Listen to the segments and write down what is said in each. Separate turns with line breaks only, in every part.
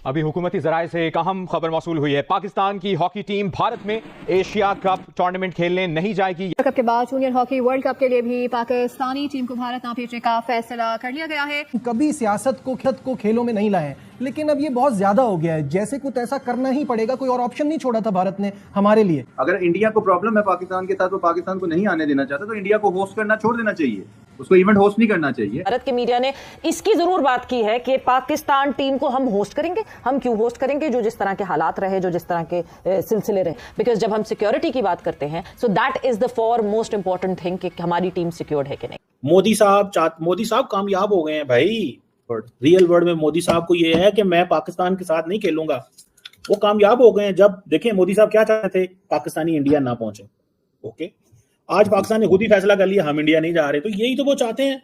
अभी हुकूमती जराए से एक अहम खबर मौसूल हुई है। पाकिस्तान की हॉकी टीम भारत में एशिया कप टूर्नामेंट खेलने नहीं जाएगी।
कप के बाद जूनियर हॉकी वर्ल्ड कप के लिए भी पाकिस्तानी टीम को भारत ना भेजने का फैसला कर लिया गया है।
कभी सियासत को खेलों में नहीं लाए, लेकिन अब ये बहुत ज्यादा हो गया है। जैसे कुछ ऐसा करना ही पड़ेगा, कोई और ऑप्शन नहीं छोड़ा था भारत ने हमारे लिए।
अगर इंडिया को प्रॉब्लम है पाकिस्तान के साथ, तो पाकिस्तान को नहीं आने देना चाहता, तो इंडिया को होस्ट करना छोड़ देना चाहिए, उसको इवेंट होस्ट नहीं करना चाहिए।
भारत के मीडिया ने इसकी जरूर बात की है कि पाकिस्तान टीम को हम होस्ट करेंगे। हम क्यों होस्ट करेंगे? जो जिस तरह के हालात रहे, जो जिस तरह के सिलसिले रहे, बिकॉज जब हम सिक्योरिटी की बात करते हैं, so that is the for most important thing कि हमारी टीम सिक्योर्ड है कि नहीं।
मोदी साहब कामयाब हो गए हैं भाई। रियल वर्ल्ड में मोदी साहब को ये है कि मैं पाकिस्तान के साथ नहीं खेलूंगा, वो कामयाब हो गए हैं। जब देखें मोदी साहब क्या चाहते थे, पाकिस्तानी इंडिया ना पहुंचे। ओके, आज पाकिस्तान ने खुद ही फैसला कर लिया हम इंडिया नहीं जा रहे, तो यही तो वो चाहते हैं।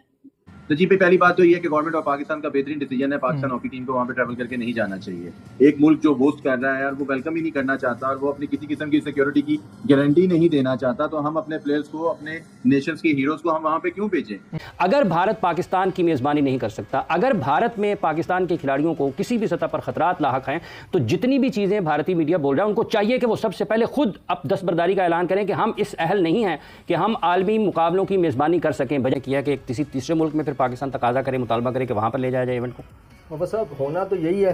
तो जी पे पहली बात तो ये है कि गवर्नमेंट ऑफ पाकिस्तान का बेहतरीन डिसीजन है, पाकिस्तान हॉकी टीम को वहां पे ट्रैवल करके नहीं जाना चाहिए। एक मुल्क जो होस्ट कर रहा है और वो वेलकम ही नहीं करना चाहता और वो अपनी किसी किस्म की सिक्योरिटी की गारंटी नहीं देना चाहता, तो हम अपने प्लेयर्स को, अपने नेशंस के हीरोज को हम वहां पे क्यों भेजें?
अगर भारत पाकिस्तान की मेजबानी नहीं कर सकता, अगर भारत में पाकिस्तान के खिलाड़ियों को किसी भी सतह पर खतरात लाहक हैं, तो जितनी भी चीजें भारतीय मीडिया बोल रहा है, उनको चाहिए कि वो सबसे पहले खुद अब दस्तबरदारी का ऐलान करें कि हम इस अहल नहीं हैं कि हम आलमी मुकाबलों की मेजबानी कर सकें। बजाय किया कि किसी तीसरे मुल्क में फिर पाकिस्तान तकाजा करे, मुतालबा करे कि वहां पर ले जाया जाए इवेंट को।
बाबा साहब, होना तो यही है,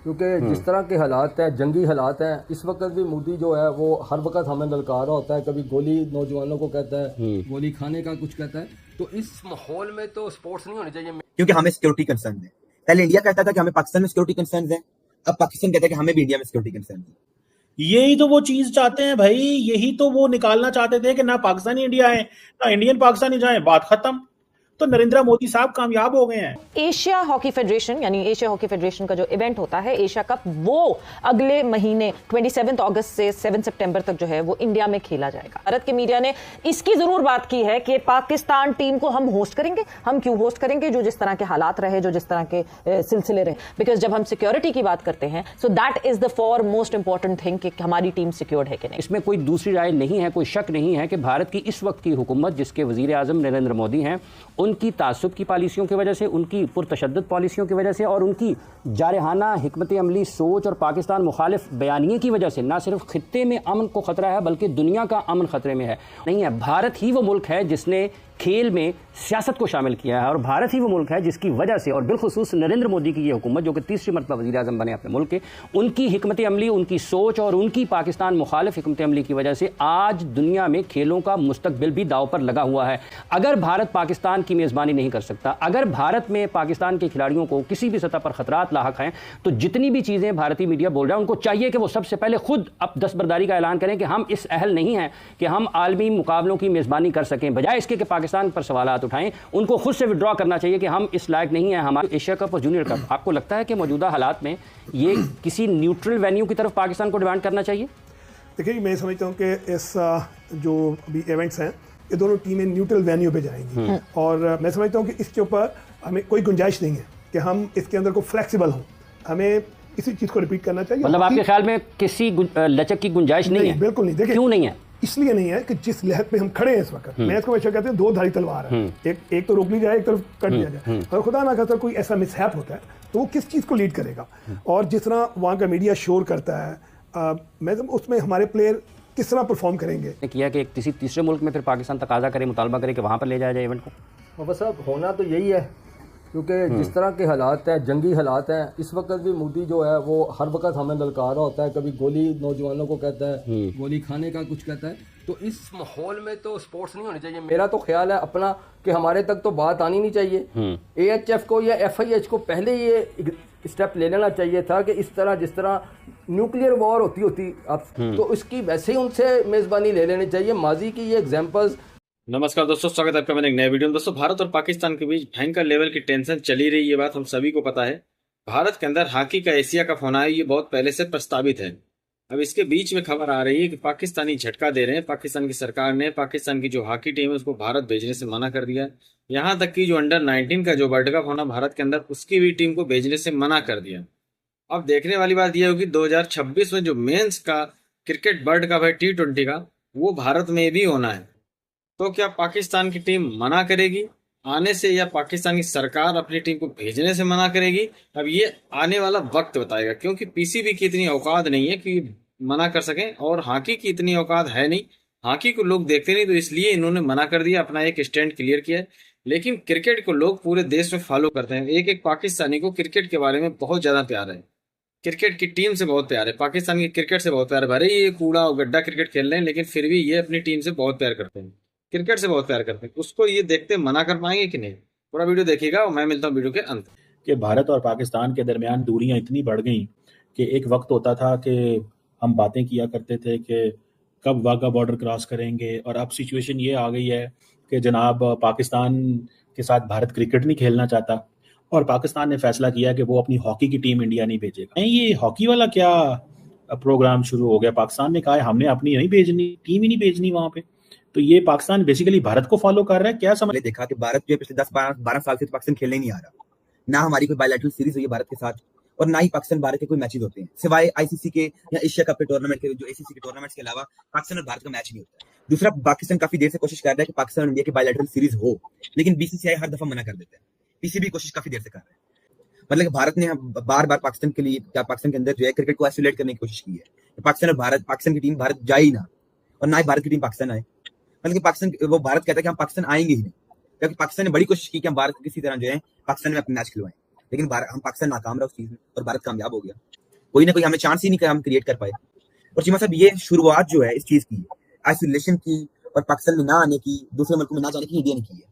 क्योंकि जिस तरह के हालात हैं, जंगी हालात हैं, इस वक्त भी मोदी जो है वो हर वक्त हमें ललकार रहा होता है। कभी गोली नौजवानों को कहता है, गोली खाने का कुछ कहता है। तो इस माहौल में तो स्पोर्ट्स नहीं होने चाहिए,
क्योंकि हमें सिक्योरिटी कंसर्न है। पहले इंडिया कहता था कि हमें पाकिस्तान में सिक्योरिटी कंसर्न है, अब पाकिस्तान कहता है कि हमें भी इंडिया में सिक्योरिटी कंसर्न है।
यही तो वो चीज चाहते हैं भाई, यही तो वो निकालना चाहते थे कि ना पाकिस्तानी इंडिया है ना इंडियन पाकिस्तानी जाए, बात खत्म। तो नरेंद्र मोदी साहब कामयाब हो गए हैं।
एशिया हॉकी फेडरेशन यानी एशिया हॉकी फेडरेशन का जो इवेंट होता है एशिया कप, वो अगले महीने 27 अगस्त से 7 सितंबर तक जो है वो इंडिया में खेला जाएगा। भारत के मीडिया ने इसकी जरूर बात की है कि पाकिस्तान टीम को हम होस्ट करेंगे। हम क्यों होस्ट करेंगे? जो जिस तरह के हालात रहे, जो जिस तरह के सिलसिले रहे, बिकॉज जब हम सिक्योरिटी की बात करते हैं, so that is the for most important thing कि हमारी टीम सिक्योर्ड है कि नहीं।
इसमें कोई दूसरी राय नहीं है, कोई शक नहीं है कि भारत की इस वक्त की हुकूमत, जिसके वजीर आजम नरेंद्र मोदी हैं, उनकी तासुब की पॉलिसियों की वजह से, उनकी पुरतशद्दुद पॉलिसियों की वजह से और उनकी जारहाना हिकमत अमली सोच और पाकिस्तान मुखालिफ बयानिए की वजह से ना सिर्फ खित्ते में अमन को खतरा है, बल्कि दुनिया का अमन खतरे में है। नहीं है, भारत ही वो मुल्क है जिसने खेल में सियासत को शामिल किया है, और भारत ही वो मुल्क है जिसकी वजह से, और बिलखुसूस नरेंद्र मोदी की ये हुकूमत, जो कि तीसरी मरतबा वज़ीर आज़म बने अपने मुल्क के, उनकी हिकमत अमली, उनकी सोच और उनकी पाकिस्तान मुखालिफ हिकमत अमली की वजह से आज दुनिया में खेलों का मुस्तकबिल भी दाव पर लगा हुआ है। अगर भारत पाकिस्तान की मेज़बानी नहीं कर सकता, अगर भारत में पाकिस्तान के खिलाड़ियों को किसी भी सतह पर खतरात लाहक हैं, तो जितनी भी चीज़ें भारतीय मीडिया बोल रहा है, उनको चाहिए कि वो सबसे पहले खुद अब दस्तबरदारी का ऐलान करें कि हम इस अहल नहीं हैं कि हम आलमी मुकाबलों की मेज़बानी कर सकें। बजाय इसके कि पाकिस्तान पर सवाल उठाएं, उनको खुद से विड्रॉ करना चाहिए कि हम इस लायक नहीं हैं। हमारे एशिया कप और जूनियर कप, आपको लगता है कि मौजूदा हालात में ये किसी न्यूट्रल वेन्यू की तरफ पाकिस्तान को डिमांड करना चाहिए?
देखिए, मैं समझता हूँ कि इस जो अभी इवेंट्स हैं, ये दोनों टीमें न्यूट्रल वेन्यू पे जाएंगी, और मैं समझता हूँ कि इसके ऊपर हमें कोई गुंजाइश नहीं है कि हम इसके अंदर को फ्लेक्सिबल हों। हमें इसी चीज़ को रिपीट करना चाहिए।
मतलब आपके ख्याल में किसी लचक की गुंजाइश नहीं है?
बिल्कुल नहीं। देखिए,
क्यों नहीं है?
इसलिए नहीं है कि जिस लहर पे हम खड़े हैं इस वक्त, मैं इसको वैसे कहते हैं दो धारी तलवार है। एक तो रोक ली जाए, एक तरफ कट दिया जाए। और खुदा ना खास्ता कोई ऐसा मिसहैप होता है तो वो किस चीज़ को लीड करेगा, और जिस तरह वहाँ का मीडिया शोर करता है, मैं उसमें हमारे प्लेयर किस तरह परफॉर्म करेंगे।
किया कि किसी तीसरे मुल्क में फिर पाकिस्तान तकाजा करे, मुतालबा करे कि वहाँ पर ले जाया जाए इवेंट को।
बाबा साहब, होना तो यही है, क्योंकि जिस तरह के हालात हैं, जंगी हालात हैं, इस वक्त भी मोदी जो है वो हर वक्त हमें ललकार रहा होता है। कभी गोली नौजवानों को कहता है, गोली खाने का कुछ कहता है। तो इस माहौल में तो स्पोर्ट्स नहीं होने चाहिए। मेरा तो ख्याल है अपना कि हमारे तक तो बात आनी नहीं चाहिए। AHF को या FIH को पहले ये स्टेप ले लेना चाहिए था कि इस तरह, जिस तरह न्यूक्लियर वॉर होती अब, तो इसकी वैसे ही उनसे मेज़बानी ले लेनी चाहिए। माजी की ये एग्जाम्पल्स।
नमस्कार दोस्तों, स्वागत है आपका मेरे एक नए वीडियो में। दोस्तों, भारत और पाकिस्तान के बीच भयंकर लेवल की टेंशन चली रही, ये बात हम सभी को पता है। भारत के अंदर हॉकी का एशिया कप होना है, ये बहुत पहले से प्रस्तावित है। अब इसके बीच में खबर आ रही है कि पाकिस्तानी झटका दे रहे हैं। पाकिस्तान की सरकार ने पाकिस्तान की जो हॉकी टीम है उसको भारत भेजने से मना कर दिया। यहाँ तक कि जो अंडर 19 का जो वर्ल्ड कप होना भारत के अंदर, उसकी भी टीम को भेजने से मना कर दिया। अब देखने वाली बात यह होगी 2026 में जो मेंस का क्रिकेट वर्ल्ड कप है T20 का, वो भारत में भी होना है। तो क्या पाकिस्तान की टीम मना करेगी आने से या पाकिस्तान की सरकार अपनी टीम को भेजने से मना करेगी, अब ये आने वाला वक्त बताएगा, क्योंकि पीसीबी की इतनी औकात नहीं है कि मना कर सकें, और हॉकी की इतनी औकात है नहीं, हॉकी को लोग देखते नहीं, तो इसलिए इन्होंने मना कर दिया, अपना एक स्टैंड क्लियर किया है। लेकिन क्रिकेट को लोग पूरे देश में फॉलो करते हैं। एक एक पाकिस्तानी को क्रिकेट के बारे में बहुत ज्यादा प्यार है, क्रिकेट की टीम से बहुत प्यार है, पाकिस्तान की क्रिकेट से बहुत प्यार है। भले ये कूड़ा और गड्ढा क्रिकेट खेल रहे हैं, लेकिन फिर भी ये अपनी टीम से बहुत प्यार करते हैं, क्रिकेट से बहुत प्यार करते हैं। उसको ये देखते मना कर पाएंगे कि नहीं? पूरा वीडियो देखिएगा और मैं मिलता हूँ वीडियो के अंत।
कि भारत और पाकिस्तान के दरमियान दूरियां इतनी बढ़ गई कि एक वक्त होता था कि हम बातें किया करते थे कि कब वाघा बॉर्डर क्रॉस करेंगे, और अब सिचुएशन ये आ गई है कि जनाब पाकिस्तान के साथ भारत क्रिकेट नहीं खेलना चाहता, और पाकिस्तान ने फैसला किया कि वो अपनी हॉकी की टीम इंडिया नहीं भेजेगा। ये हॉकी वाला क्या प्रोग्राम शुरू हो गया? पाकिस्तान ने कहा है हमने अपनी नहीं भेजनी, टीम ही नहीं भेजनी वहां पे, तो ये पाकिस्तान बेसिकली भारत को फॉलो कर रहा है क्या? समझ
देखा कि भारत जो पिछले 10-12 साल से पाकिस्तान खेलने नहीं आ रहा, ना हमारी कोई बायलैटरल सीरीज हुई है भारत के साथ, और ना ही पाकिस्तान भारत के कोई मैचेस होते हैं, सिवाय आईसीसी के या एशिया कप के टूर्नामेंट के, जो एसीसी के टूर्नामेंट्स के अलावा पाकिस्तान और भारत का मैच नहीं होता है। दूसरा, पाकिस्तान काफी देर से कोशिश कर रहा है कि पाकिस्तान और इंडिया की बायलैटरल सीरीज हो, लेकिन बीसीसीआई हर दफा मना कर देता है। पीसीबी कोशिश काफी देर से कर रहा है, मतलब भारत ने बार बार पाकिस्तान के लिए, पाकिस्तान के अंदर जो है क्रिकेट को आइसोलेट करने की कोशिश की है। पाकिस्तान और भारत, पाकिस्तान की टीम भारत जाए ही ना, और ना ही भारत की टीम पाकिस्तान आए, मतलब पाकिस्तान, वो भारत कहता है कि हम पाकिस्तान आएंगे ही नहीं, क्योंकि पाकिस्तान ने बड़ी कोशिश की कि हम भारत किसी तरह जो है पाकिस्तान में अपने मैच खिलवाएं, लेकिन हम पाकिस्तान नाकाम रहा उस चीज में, और भारत कामयाब हो गया। कोई ना कोई हमें चांस ही नहीं हम क्रिएट कर पाए। और चीमा साहब, ये शुरुआत जो है इस चीज की, आइसोलेशन की और पाकिस्तान में ना आने की, दूसरे मुल्कों में ना जाने की इंडिया ने की है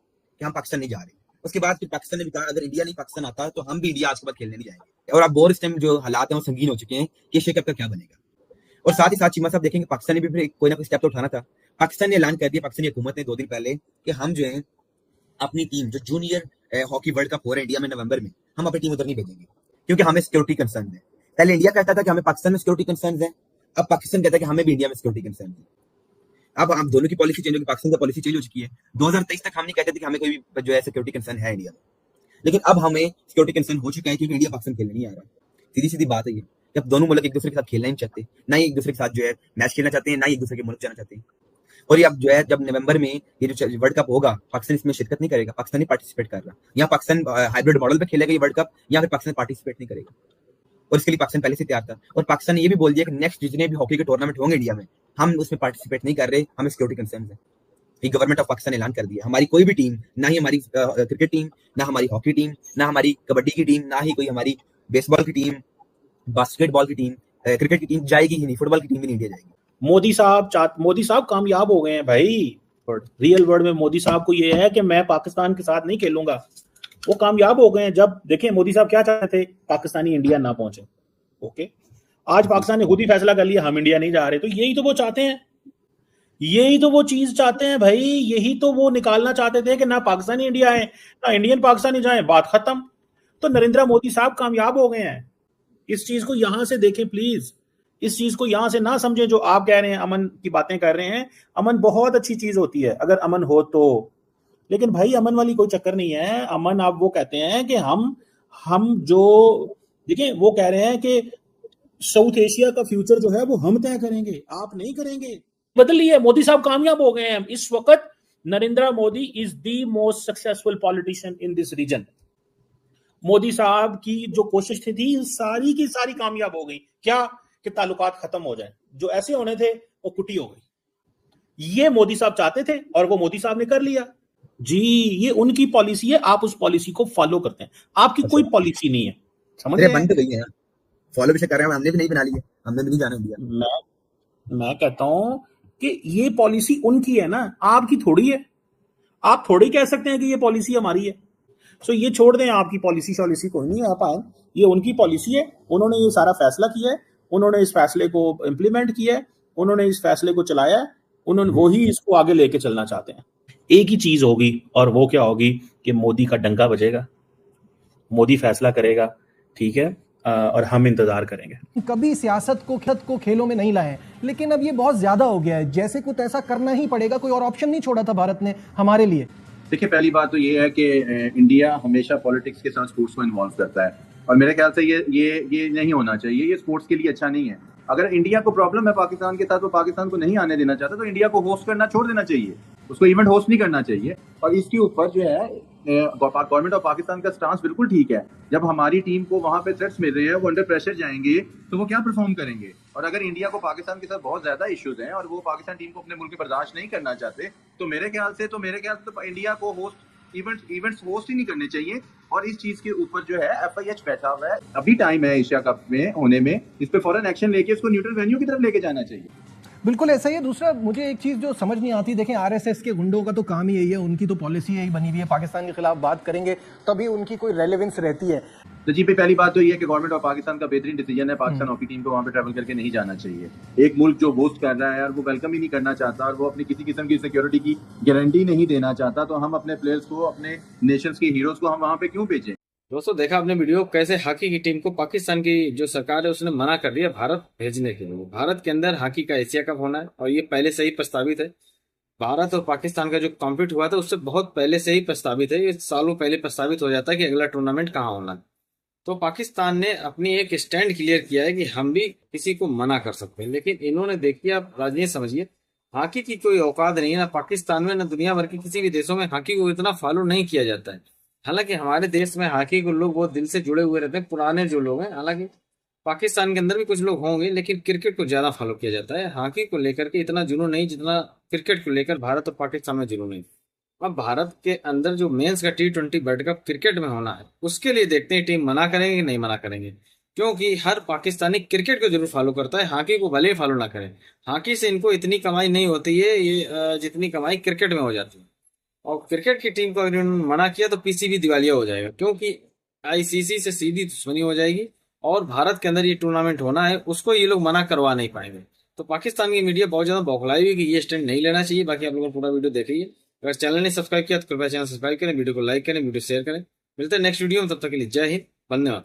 कि हम पाकिस्तान नहीं जा रहे। उसके बाद फिर पाकिस्तान ने भी कहा अगर इंडिया नहीं पाकिस्तान आता तो हम भी इंडिया आज के बाद खेलने नहीं जाएंगे। और अब बहुत इस टाइम जो हालात हैं वो संगीन हो चुके हैं कि एशिया कप का क्या बनेगा। और साथ ही साथ चीमा साहब देखेंगे, पाकिस्तान ने भी फिर कोई ना कोई स्टेप तो उठाना था। पाकिस्तान ने ऐलान कर दिया, पाकिस्तानी हुकूमत ने 2 दिन पहले, कि हम जो है अपनी टीम, जो जूनियर हॉकी वर्ल्ड कप हो रहा है इंडिया में नवंबर में, हम अपनी टीम उधर नहीं भेजेंगे, क्योंकि हमें सिक्योरिटी कंसर्न है। पहले इंडिया कहता था कि हमें पाकिस्तान में सिक्योरिटी कंसर्न है, अब पाकिस्तान कहता है कि हमें भी इंडिया में सिक्योरिटी कंसर्न है। अब हम दोनों की पॉलिसी चेंज होगी, पाकिस्तान की पॉलिसी चेंज हो चुकी है। 2023 तक हम नहीं कहते थे कि हमें कोई भी जो है सिक्योरिटी कंसर्न है इंडिया में, लेकिन अब हमें सिक्योरिटी कंसर्न हो चुका है, क्योंकि इंडिया पाकिस्तान खेलने नहीं आ रहा। सीधी सीधी बात है ये, कि अब दोनों मुल्क एक दूसरे के साथ खेलना नहीं चाहते, ना ही एक दूसरे के साथ जो है मैच खेलना चाहते हैं, ना ही एक दूसरे के मुल्क जाना चाहते हैं। और ये अब जो है, जब नवंबर में ये जो वर्ल्ड कप होगा, पाकिस्तान इसमें शिरकत नहीं करेगा, पाकिस्तान ही पार्टिसिपेट कर रहा। यहाँ पाकिस्तान हाइब्रिड मॉडल पे खेलेगा ये वर्ल्ड कप, या फिर पाकिस्तान पार्टिसिपेट नहीं करेगा, और इसके लिए पाकिस्तान पहले से तैयार था। और पाकिस्तान ने ये भी बोल दिया कि नेक्स्ट जितने भी हॉकी के टूर्नामेंट होंगे इंडिया में, हम उसमें पार्टिसिपेट नहीं कर रहे, हमें सिक्योरिटी कंसर्न है। ये गवर्नमेंट ऑफ पाकिस्तान ने ऐलान कर दिया, हमारी कोई भी टीम, ना ही हमारी क्रिकेट टीम, ना हमारी हॉकी टीम, ना हमारी कबड्डी की टीम, ना ही कोई हमारी बेसबॉल की टीम, बास्केटबॉल की टीम, क्रिकेट की टीम जाएगी ही नहीं, फुटबॉल की टीम भी नहीं इंडिया जाएगी।
मोदी साहब कामयाब हो गए हैं भाई। रियल वर्ल्ड में मोदी साहब को ये है कि मैं पाकिस्तान के साथ नहीं खेलूंगा, वो कामयाब हो गए हैं। जब देखें मोदी साहब क्या चाहते थे, पाकिस्तानी इंडिया ना पहुंचे। ओके, आज पाकिस्तान ने खुद ही फैसला कर लिया हम इंडिया नहीं जा रहे, तो यही तो वो चाहते हैं, यही तो वो चीज चाहते हैं भाई, यही तो वो निकालना चाहते थे कि ना पाकिस्तानी इंडिया है, ना इंडियन पाकिस्तानी जाए, बात खत्म। तो नरेंद्र मोदी साहब कामयाब हो गए हैं। इस चीज को यहां से देखें प्लीज, इस चीज को यहां से ना समझें जो आप कह रहे हैं, अमन की बातें कर रहे हैं। अमन बहुत अच्छी चीज होती है अगर अमन हो तो, लेकिन भाई अमन वाली कोई चक्कर नहीं है। अमन आप वो कहते हैं कि हम जो देखिए, वो कह रहे हैं कि साउथ एशिया का फ्यूचर जो है वो हम तय करेंगे, आप नहीं करेंगे। बदल लिया, मोदी साहब कामयाब हो गए हैं। इस वक्त Narendra Modi is the most successful politician in this region. Modi साहब की जो कोशिश थी सारी की सारी कामयाब हो गई। क्या कि ताल्लुकात खत्म हो जाए, जो ऐसे होने थे वो कुटी हो गई। ये मोदी साहब चाहते थे और वो मोदी साहब ने कर लिया जी। ये उनकी पॉलिसी है, आप उस पॉलिसी को फॉलो करते हैं। आपकी कोई पॉलिसी नहीं है, समझ रहे हैं?
गई है, फॉलो भी कर रहे हैं, हमने भी नहीं बना ली है, हमने भी नहीं जाने दिया।
मैं कहता हूं कि ये पॉलिसी उनकी है ना, आपकी थोड़ी है। आप थोड़ी कह सकते हैं कि ये पॉलिसी हमारी है। सो ये छोड़ दें, आपकी पॉलिसी कोई नहीं आ पाए, ये उनकी पॉलिसी है। उन्होंने ये सारा फैसला किया है, उन्होंने इस फैसले को इंप्लीमेंट किया है, उन्होंने इस फैसले को चलाया है, उन्होंने वही इसको आगे लेके चलना चाहते हैं। एक ही चीज होगी, और वो क्या होगी कि मोदी का डंका बजेगा, मोदी फैसला करेगा, ठीक है, और हम इंतजार करेंगे।
कभी सियासत को खेलों में नहीं लाए, लेकिन अब ये बहुत ज्यादा हो गया है, जैसे कुछ ऐसा करना ही पड़ेगा, कोई और ऑप्शन नहीं छोड़ा था भारत ने हमारे लिए।
देखिए, पहली बात तो ये है कि इंडिया हमेशा पॉलिटिक्स के साथ स्पोर्ट्स को इन्वॉल्व करता है, और मेरे ख्याल से ये नहीं होना चाहिए, ये स्पोर्ट्स के लिए अच्छा नहीं है। अगर इंडिया को प्रॉब्लम है पाकिस्तान के साथ, तो पाकिस्तान को नहीं आने देना चाहता, तो इंडिया को होस्ट करना छोड़ देना चाहिए, उसको इवेंट होस्ट नहीं करना चाहिए। और इसके ऊपर जो है गवर्नमेंट ऑफ पाकिस्तान का स्टांस बिल्कुल ठीक है। जब हमारी टीम को वहां पे थ्रेट्स मिल रहे हैं, वो अंडर प्रेशर जाएंगे, तो वो क्या परफॉर्म करेंगे। और अगर इंडिया को पाकिस्तान के साथ बहुत ज्यादा इश्यूज हैं और वो पाकिस्तान टीम को अपने मुल्क में बर्दाश्त नहीं करना चाहते, तो मेरे ख्याल से इंडिया को इवेंट्स होस्ट ही नहीं करने चाहिए। और इस चीज के ऊपर जो है FIH बैठा हुआ है, अभी टाइम है एशिया कप में होने में, इस पे फौरन एक्शन लेके इसको न्यूट्रल वेन्यू की तरफ लेके जाना चाहिए।
बिल्कुल ऐसा ही है। दूसरा, मुझे एक चीज़ जो समझ नहीं आती, देखें RSS के गुंडों का तो काम ही यही है, उनकी तो पॉलिसी यही बनी हुई है, पाकिस्तान के खिलाफ बात करेंगे तभी उनकी कोई रेलेवेंस रहती है।
तो जी पहली बात तो ये है कि गवर्नमेंट ऑफ पाकिस्तान का बेहतरीन डिसीजन है, पाकिस्तान हॉकी टीम को वहां पे ट्रैवल करके नहीं जाना चाहिए। एक मुल्क जो होस्ट कर रहा है और वो वेलकम ही नहीं करना चाहता और वो अपनी किसी किस्म की सिक्योरिटी की गारंटी नहीं देना चाहता, तो हम अपने प्लेयर्स को, अपने नेशंस के हीरोज को हम वहां पे क्यों भेजें।
दोस्तों देखा आपने वीडियो, कैसे हॉकी की टीम को पाकिस्तान की जो सरकार है उसने मना कर दिया भारत भेजने के लिए। भारत के अंदर हॉकी का एशिया कप होना है और ये पहले से ही प्रस्तावित है। भारत और पाकिस्तान का जो कॉम्पीट हुआ था उससे बहुत पहले से ही प्रस्तावित है, ये सालों पहले प्रस्तावित हो जाता है कि अगला टूर्नामेंट कहाँ होना है। तो पाकिस्तान ने अपनी एक स्टैंड क्लियर किया है कि हम भी किसी को मना कर सकते हैं, लेकिन इन्होंने देखिए, आप राजनीति समझिए, हॉकी की कोई औकात नहीं है ना पाकिस्तान में ना दुनिया भर के किसी भी देशों में हॉकी को इतना फॉलो नहीं किया जाता है। हालांकि हमारे देश में हॉकी को लोग बहुत दिल से जुड़े हुए रहते हैं, पुराने जो लोग हैं। हालांकि पाकिस्तान के अंदर भी कुछ लोग होंगे, लेकिन क्रिकेट को ज्यादा फॉलो किया जाता है। हॉकी को लेकर के इतना जुनून नहीं जितना क्रिकेट को लेकर भारत और पाकिस्तान में जुनून नहीं। अब भारत के अंदर जो मेंस का T20 वर्ल्ड कप क्रिकेट में होना है, उसके लिए देखते हैं टीम मना करेंगे कि नहीं मना करेंगे, क्योंकि हर पाकिस्तानी क्रिकेट को जरूर फॉलो करता है, हॉकी को भले ही फॉलो ना करें। हॉकी से इनको इतनी कमाई नहीं होती है ये जितनी कमाई क्रिकेट में हो जाती है। और क्रिकेट की टीम को अगर इन्होंने मना किया तो PCB दिवालिया हो जाएगा, क्योंकि ICC से सीधी दुश्मनी हो जाएगी और भारत के अंदर ये टूर्नामेंट होना है उसको ये लोग मना करवा नहीं पाएंगे। तो पाकिस्तान की मीडिया बहुत ज्यादा बौखलाई हुई कि ये स्टैंड नहीं लेना चाहिए। बाकी आप लोगों को पूरा वीडियो देखिए। अगर चैनल ने सब्सक्राइब किया तो कृपया चैनल सब्सक्राइब करें, वीडियो को लाइक करें, वीडियो शेयर करें। मिलते हैं नेक्स्ट वीडियो में, तब तक के लिए जय हिंद, धन्यवाद।